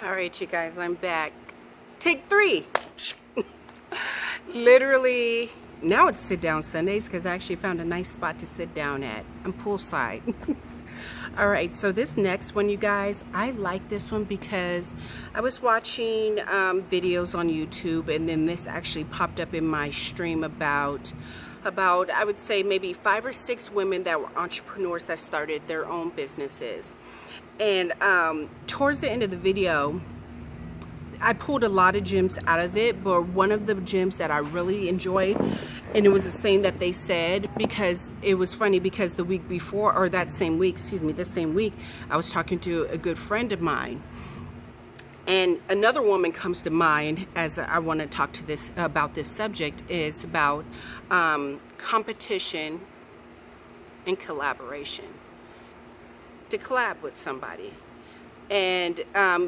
All right, you guys, I'm back. Take 3. Literally, now it's sit down Sundays because I actually found a nice spot to sit down at. I'm poolside. All right, so this next one, you guys, I like this one because I was watching videos on YouTube, and then this actually popped up in my stream about I would say maybe 5 or 6 women that were entrepreneurs that started their own businesses. And towards the end of the video, I pulled a lot of gems out of it, but one of the gems that I really enjoyed, and it was the same that they said, because it was funny because the week before, or that same week, excuse me, the same week, I was talking to a good friend of mine. And another woman comes to mind as I want to talk to this about this subject is about competition and collaboration. To collab with somebody. And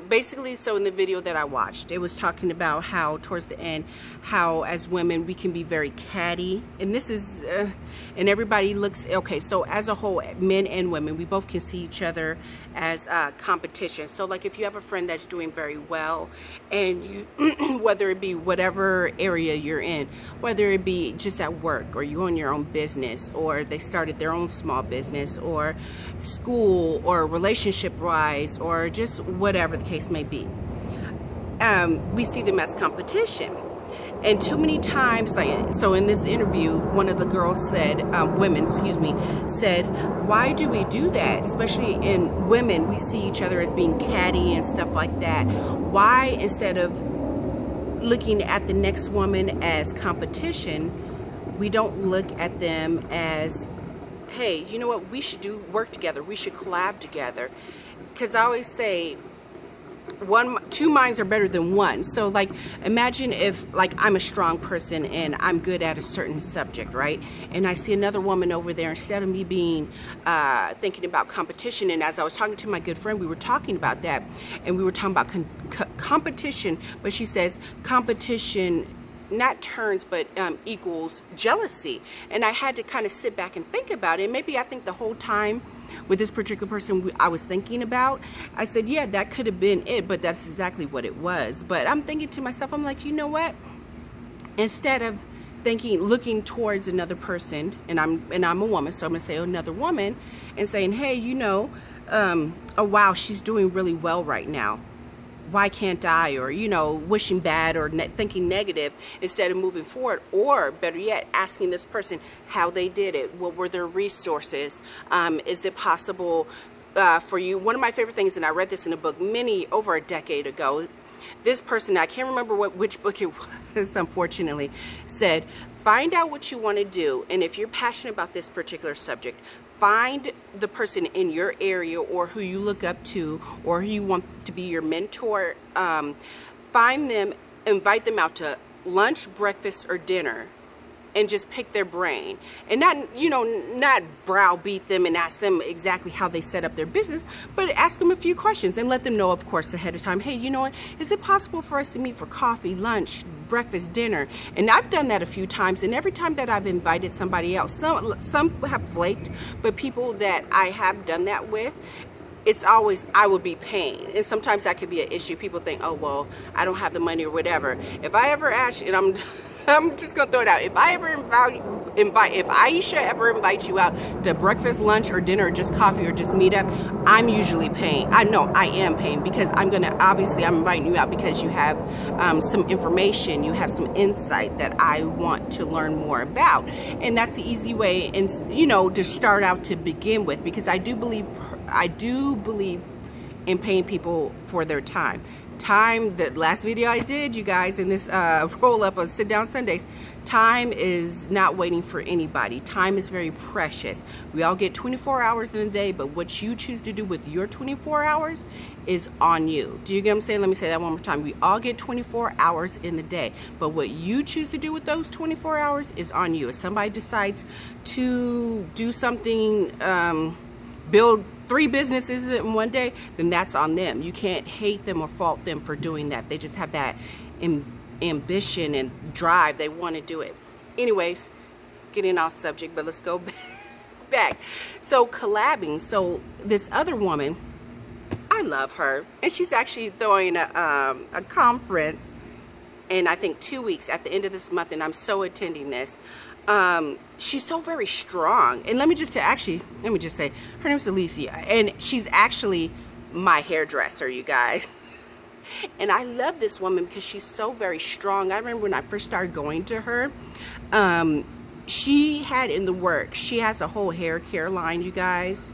basically, so in the video that I watched, it was talking about how towards the end, how as women we can be very catty, and this is and everybody looks okay. So as a whole, men and women, we both can see each other as competition. So like if you have a friend that's doing very well, and you whether it be whatever area you're in, whether it be just at work, or you own your own business, or they started their own small business, or school, or relationship wise, or just whatever the case may be, we see them as competition. And too many times, like, so in this interview, one of the girls said, women, excuse me, said, why do we do that? Especially in women, we see each other as being catty and stuff like that. Why, instead of looking at the next woman as competition, we don't look at them as, hey, you know what, we should work together, we should collab together. Because I always say, 2 minds are better than one. So like, imagine if like I'm a strong person and I'm good at a certain subject, right? And I see another woman over there, instead of me being thinking about competition. And as I was talking to my good friend, we were talking about that, and we were talking about competition, but she says competition not turns, but equals jealousy. And I had to kind of sit back and think about it. Maybe I think the whole time with this particular person I was thinking about, I said, yeah, that could have been it, but that's exactly what it was. But I'm thinking to myself, I'm like, you know what? Instead of looking towards another person, and I'm a woman, so I'm gonna say another woman, and saying, hey, you know, oh wow, she's doing really well right now. Why can't I? Or, you know, wishing bad or thinking negative instead of moving forward. Or better yet, asking this person how they did it. What were their resources? Is it possible for you? One of my favorite things, and I read this in a book over a decade ago. This person, I can't remember which book it was, unfortunately, said, find out what you want to do. And if you're passionate about this particular subject, find the person in your area, or who you look up to, or who you want to be your mentor. Find them, invite them out to lunch, breakfast, or dinner, and just pick their brain. And not, you know, not browbeat them and ask them exactly how they set up their business, but ask them a few questions and let them know, of course, ahead of time, hey, you know what, is it possible for us to meet for coffee, lunch, breakfast, dinner? And I've done that a few times, and every time that I've invited somebody else, some have flaked, but people that I have done that with, it's always, I would be paying. And sometimes that could be an issue. People think, oh, well, I don't have the money or whatever. If I ever ask, and I'm just gonna throw it out, if I ever if Aisha ever invites you out to breakfast, lunch, or dinner, or just coffee, or just meet up, I'm usually paying. I know I am paying, because I'm inviting you out because you have some information, you have some insight that I want to learn more about. And that's the easy way, and you know, to start out to begin with, because I do believe in paying people for their time. The last video I did, you guys, in this roll up of Sit Down Sundays, time is not waiting for anybody. Time is very precious. We all get 24 hours in a day, but what you choose to do with your 24 hours is on you. Do you get what I'm saying? Let me say that one more time. We all get 24 hours in the day, but what you choose to do with those 24 hours is on you. If somebody decides to do something, build 3 businesses in one day, then that's on them. You can't hate them or fault them for doing that. They just have that ambition and drive. They want to do it. Anyways, getting off subject, but let's go back. So collabing. So this other woman, I I love her. And she's actually throwing a conference in, I think, 2 weeks at the end of this month, and I'm so attending this. She's so very strong. And let me just say, her name's Alicia, and she's actually my hairdresser, you guys. And I love this woman because she's so very strong. I remember when I first started going to her, she had in the works, she has a whole hair care line, you guys.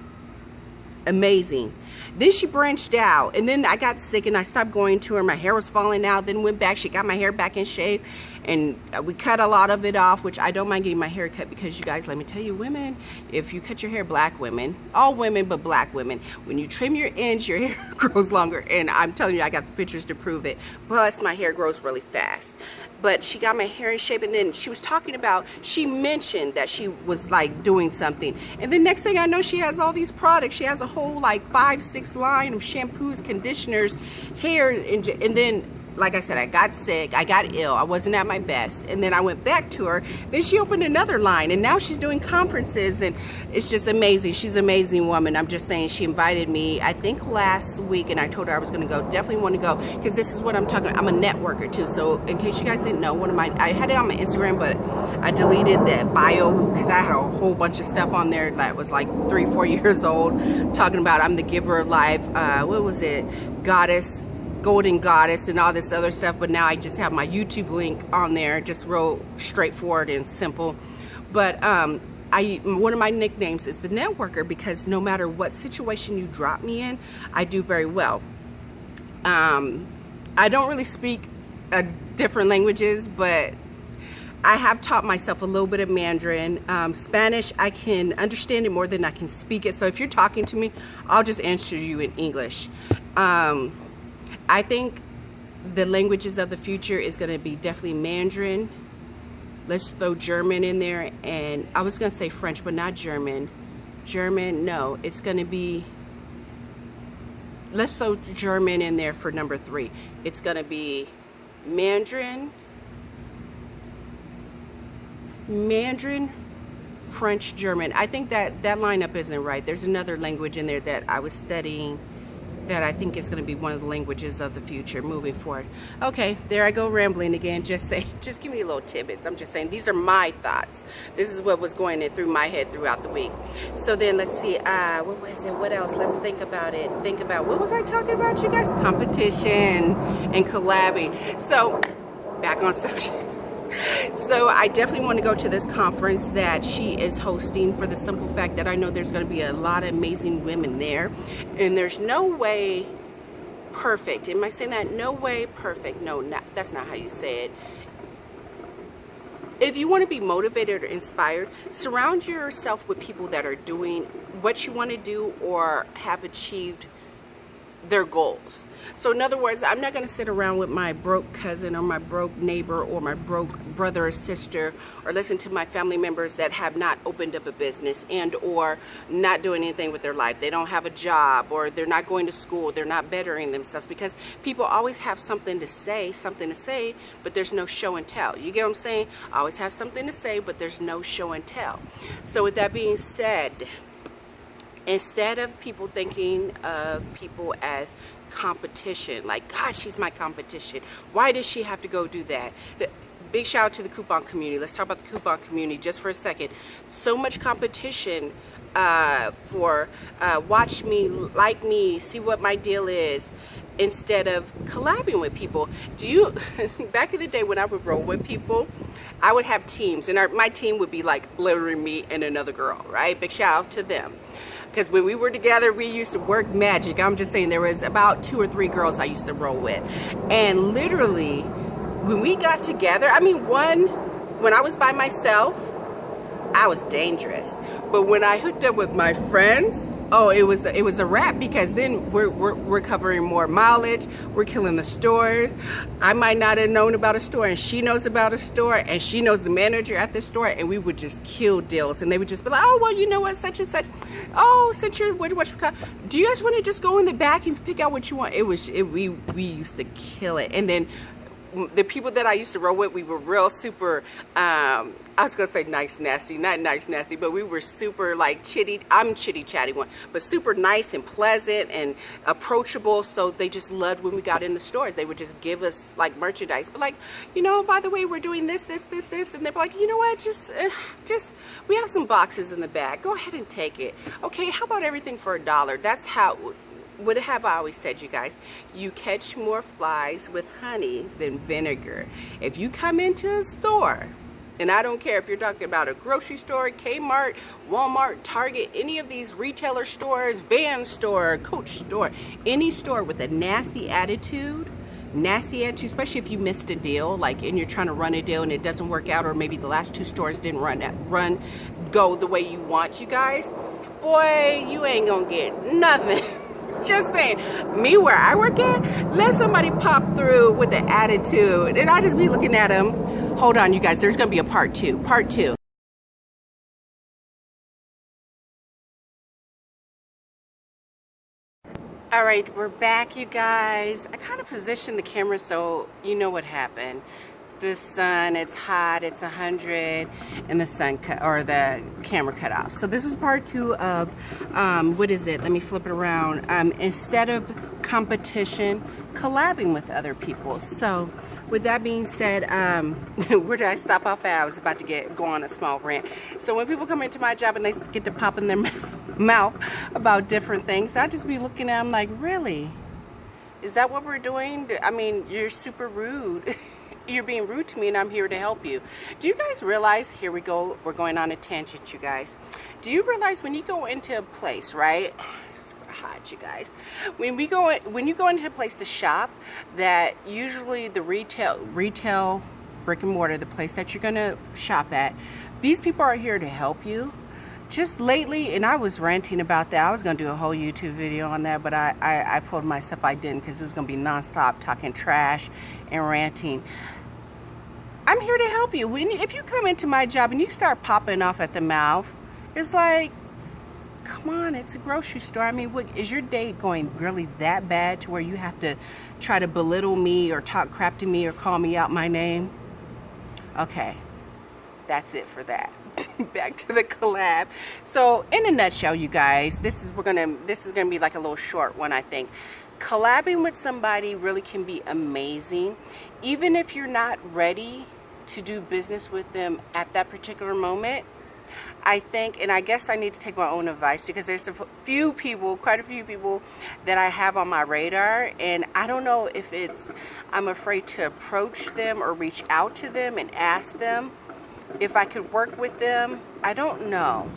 Amazing. Then she branched out, and then I got sick and I stopped going to her. My hair was falling out, then went back. She got my hair back in shape, and we cut a lot of it off, which I don't mind getting my hair cut, because you guys, let me tell you, women, if you cut your hair, black women, all women but black women, when you trim your ends, your hair grows longer. And I'm telling you, I got the pictures to prove it. Plus my hair grows really fast. But she got my hair in shape, and then she was talking about, she mentioned that she was like doing something, and then next thing I know, she has all these products. She has a whole like 5-6 line of shampoos, conditioners, hair, and then, like I said, I got sick, I got ill, I wasn't at my best, and then I went back to her. Then she opened another line, and now she's doing conferences, and it's just amazing. She's an amazing woman. I'm just saying, she invited me, I think last week, and I told her I was going to go. Definitely want to go, because this is what I'm talking about. I'm a networker too. So in case you guys didn't know, I had it on my Instagram, but I deleted that bio because I had a whole bunch of stuff on there that was like 3-4 years old, talking about I'm the giver of life. What was it? Goddess, golden goddess, and all this other stuff. But now I just have my YouTube link on there, just real straightforward and simple. But one of my nicknames is the networker, because no matter what situation you drop me in, I do very well. I don't really speak different languages, but I have taught myself a little bit of Mandarin. Spanish, I can understand it more than I can speak it. So if you're talking to me, I'll just answer you in English. I think the languages of the future is going to be definitely Mandarin. Let's throw German in there, and I was going to say French, but not German. German, no, it's going to be, let's throw German in there for number 3. It's going to be Mandarin, French, German. I think that lineup isn't right. There's another language in there that I was studying that I think is going to be one of the languages of the future moving forward. Okay, there I go rambling again. Just saying, just give me a little tidbits. I'm just saying, these are my thoughts. This is what was going in through my head throughout the week. So then let's see, what was it? What else? Let's think about it. Think about, what was I talking about, you guys? Competition and collabing. So back on subject. So I definitely want to go to this conference that she is hosting, for the simple fact that I know there's going to be a lot of amazing women there, and there's no way perfect. Am I saying that? No way perfect. No, that's not how you say it. If you want to be motivated or inspired, surround yourself with people that are doing what you want to do or have achieved their goals. So in other words, I'm not going to sit around with my broke cousin or my broke neighbor or my broke brother or sister, or listen to my family members that have not opened up a business and or not doing anything with their life. They don't have a job, or they're not going to school, they're not bettering themselves, because people always have something to say, but there's no show and tell. You get what I'm saying? I always have something to say, but there's no show and tell. So with that being said, instead of people thinking of people as competition, like, God, she's my competition, why does she have to go do that? Big shout out to the coupon community. Let's talk about the coupon community just for a second. So much competition for watch me, like me, see what my deal is, instead of collabing with people. Do you, back in the day when I would roll with people, I would have teams, and my team would be like literally me and another girl, right? Big shout out to them. Because when we were together, we used to work magic. I'm just saying, there was about 2 or 3 girls I used to roll with. And literally, when we got together, I mean, when I was by myself, I was dangerous. But when I hooked up with my friends, oh, it was a wrap, because then we're covering more mileage, we're killing the stores. I might not have known about a store, and she knows about a store, and she knows the manager at the store, and we would just kill deals. And they would just be like, oh, well, you know what, such and such, oh, since you're what do you guys want to just go in the back and pick out what you want? We used to kill it. And then the people that I used to roll with, we were real super, I was gonna say nice nasty, not nice nasty, but we were super like chitty, I'm chitty chatty one, but super nice and pleasant and approachable. So they just loved when we got in the stores. They would just give us like merchandise, but like, you know, by the way, we're doing this, and they're like, you know what, just we have some boxes in the back, go ahead and take it. Okay, how about everything for $1? That's how, what have I always said, you guys? You catch more flies with honey than vinegar. If you come into a store, and I don't care if you're talking about a grocery store, Kmart, Walmart, Target, any of these retailer stores, van store, Coach store, any store with a nasty attitude, especially if you missed a deal, like, and you're trying to run a deal and it doesn't work out, or maybe the last 2 stores didn't go the way you want, you guys, boy, you ain't gonna get nothing. Just saying, me where I work at, let somebody pop through with the attitude and I just be looking at them. Hold on, you guys, there's gonna be a part two. All right, we're back, you guys. I kind of positioned the camera so you know what happened. The sun, it's hot, it's 100, and the camera cut off. So this is part 2 of, what is it? Let me flip it around. Instead of competition, collabing with other people. So with that being said, where did I stop off at? I was about to go on a small rant. So when people come into my job and they get to pop in their mouth about different things, I just be looking at them like, really? Is that what we're doing? I mean, you're super rude. You're being rude to me and I'm here to help you. Do you guys realize, here we go, we're going on a tangent, you guys. Do you realize when you go into a place, right? It's super hot, you guys. When you go into a place to shop, that usually the retail brick and mortar, the place that you're gonna shop at, these people are here to help you. Just lately, and I was ranting about that. I was going to do a whole YouTube video on that, but I told myself I didn't, because it was going to be nonstop talking trash and ranting. I'm here to help you. If you come into my job and you start popping off at the mouth, it's like, come on, it's a grocery store. I mean, is your day going really that bad to where you have to try to belittle me or talk crap to me or call me out my name? Okay, that's it for that. Back to the collab. So in a nutshell, you guys, this is gonna be like a little short one, I think. Collabing with somebody really can be amazing, even if you're not ready to do business with them at that particular moment. I think, and I guess I need to take my own advice, because there's quite a few people that I have on my radar, and I don't know if I'm afraid to approach them or reach out to them and ask them if I could work with them. I don't know.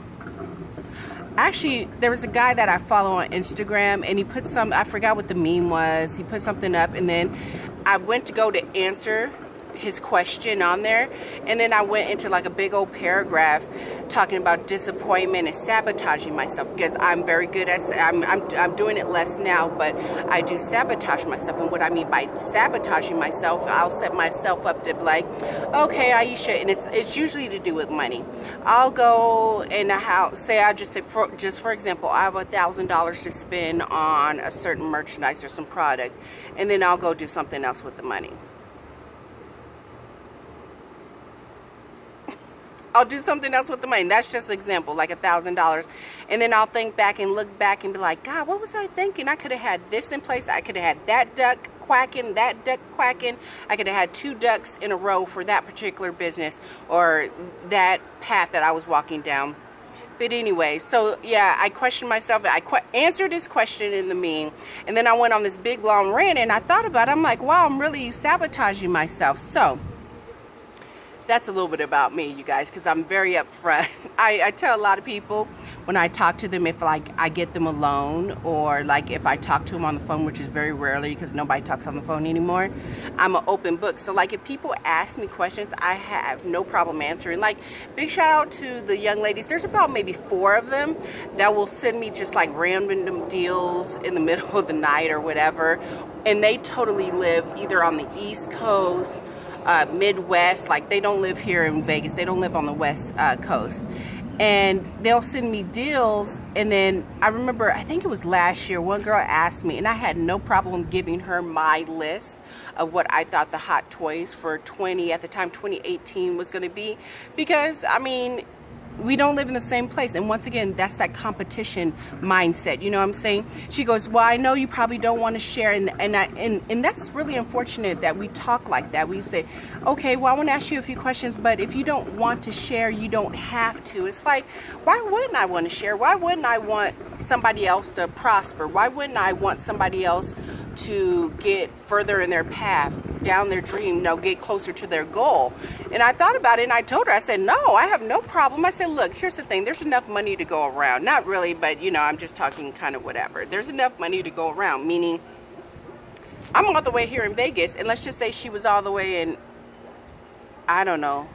Actually, there was a guy that I follow on Instagram, and he put I forgot what the meme was. He put something up, and then I went to go to answer his question on there, and then I went into like a big old paragraph talking about disappointment and sabotaging myself, because I'm very good at, I'm doing it less now, but I do sabotage myself. And what I mean by sabotaging myself, I'll set myself up to be like, okay, Aisha, and it's usually to do with money. I'll go in the house, just for example, I have $1,000 to spend on a certain merchandise or some product, and then I'll go do something else with the money. I'll do something else with the money. That's just an example, like $1,000. And then I'll think back and look back and be like, God, what was I thinking? I could have had this in place. I could have had that duck quacking, that duck quacking. I could have had 2 ducks in a row for that particular business, or that path that I was walking down. But anyway, so yeah, I questioned myself. I answered this question in the meme, and then I went on this big long rant, and I thought about it. I'm like, wow, I'm really sabotaging myself. So that's a little bit about me, you guys, because I'm very upfront. I tell a lot of people when I talk to them, if like I get them alone, or like if I talk to them on the phone, which is very rarely because nobody talks on the phone anymore, I'm an open book. So like if people ask me questions, I have no problem answering. Like, big shout out to the young ladies. There's about maybe 4 of them that will send me just like random deals in the middle of the night or whatever, and they totally live either on the East Coast, Midwest, like they don't live here in Vegas, they don't live on the West Coast, and they'll send me deals. And then I remember, I think it was last year, one girl asked me, and I had no problem giving her my list of what I thought the hot toys for at the time 2018 was going to be, because I mean, we don't live in the same place. And once again, that's that competition mindset. You know what I'm saying? She goes, well, I know you probably don't want to share. And that's really unfortunate that we talk like that. We say, okay, well, I want to ask you a few questions, but if you don't want to share, you don't have to. It's like, why wouldn't I want to share? Why wouldn't I want somebody else to prosper? Why wouldn't I want somebody else to get further in their path, down their dream, you know, get closer to their goal? And I thought about it, and I told her, I said, no, I have no problem. I said, look, here's the thing, there's enough money to go around. Not really, but you know, I'm just talking kind of whatever. There's enough money to go around, meaning I'm all the way here in Vegas, and let's just say she was all the way in, I don't know,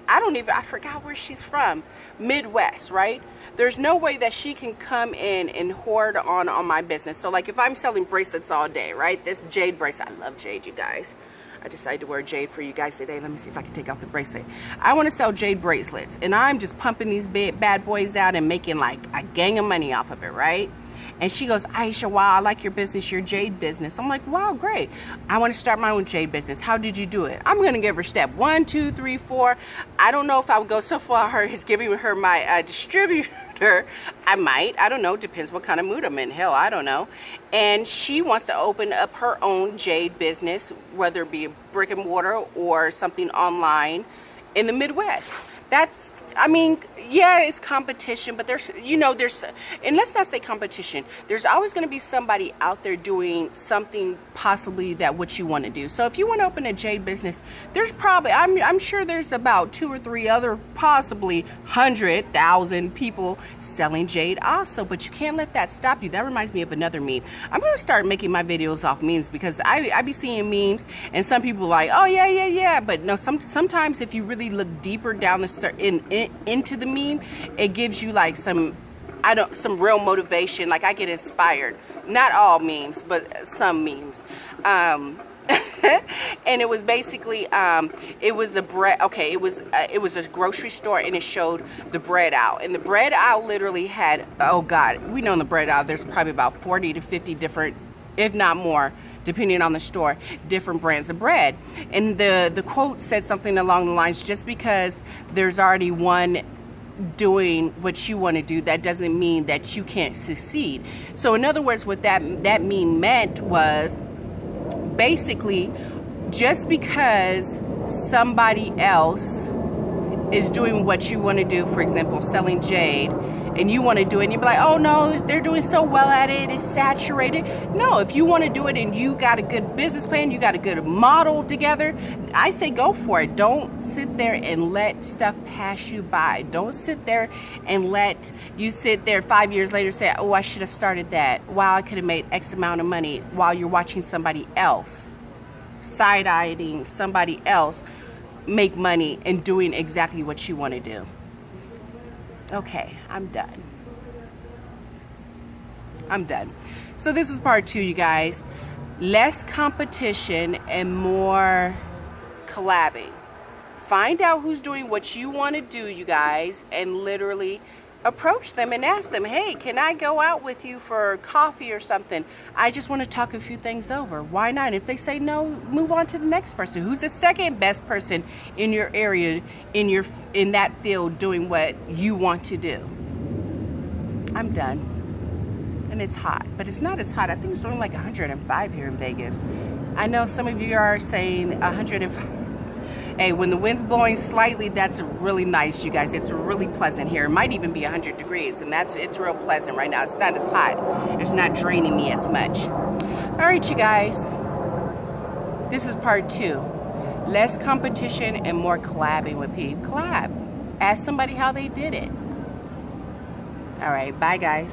I forgot where she's from, Midwest, right? There's no way that she can come in and hoard on my business. So like if I'm selling bracelets all day, right? This jade bracelet, I love jade, you guys. I decided to wear jade for you guys today. Let me see if I can take off the bracelet. I want to sell jade bracelets, and I'm just pumping these bad boys out and making like a gang of money off of it, right? And she goes, Aisha, wow, I like your business, your jade business. I'm like, wow, great. I want to start my own jade business. How did you do it? I'm going to give her step 1, 2, 3, 4. I don't know if I would go so far as giving her my distributor. I might. I don't know. Depends what kind of mood I'm in. Hell, I don't know. And she wants to open up her own jade business, whether it be a brick and mortar or something online in the Midwest. That's, I mean, yeah, it's competition, but there's, you know, and let's not say competition. There's always going to be somebody out there doing something possibly that what you want to do. So if you want to open a jade business, there's probably, I'm sure there's about 2 or 3 other, possibly 100,000 people selling jade also, but you can't let that stop you. That reminds me of another meme. I'm going to start making my videos off memes, because I be seeing memes and some people are like, oh yeah, but no, sometimes if you really look deeper down into the meme, it gives you like some real motivation. Like I get inspired. Not all memes, but some memes. And it was basically it was a bread, okay, it was a grocery store, and it showed the bread aisle, and the bread aisle literally had, oh god, we know in the bread aisle there's probably about 40 to 50 different, if not more, depending on the store, different brands of bread. And the quote said something along the lines, just because there's already one doing what you want to do, that doesn't mean that you can't succeed. So in other words, what that meme meant was basically, just because somebody else is doing what you want to do, for example, selling jade, and you want to do it, and you be like, oh no, they're doing so well at it, it's saturated. No, if you want to do it and you got a good business plan, you got a good model together, I say go for it. Don't sit there and let stuff pass you by. Don't sit there and let you sit there 5 years later say, oh, I should have started that. Wow, I could have made X amount of money, while you're watching somebody else, side-eyeing somebody else make money and doing exactly what you want to do. Okay, I'm done. So this is part 2, you guys. Less competition and more collabing. Find out who's doing what you want to do, you guys, and literally approach them and ask them, hey, can I go out with you for coffee or something? I just want to talk a few things over. Why not? If they say no, move on to the next person. Who's the second best person in your area, in that field, doing what you want to do? I'm done. And it's hot, but it's not as hot. I think it's only like 105 here in Vegas. I know some of you are saying 105. Hey, when the wind's blowing slightly, that's really nice, you guys. It's really pleasant here. It might even be 100 degrees, and it's real pleasant right now. It's not as hot. It's not draining me as much. All right, you guys. This is part 2. Less competition and more collabing with people. Collab. Ask somebody how they did it. All right, bye, guys.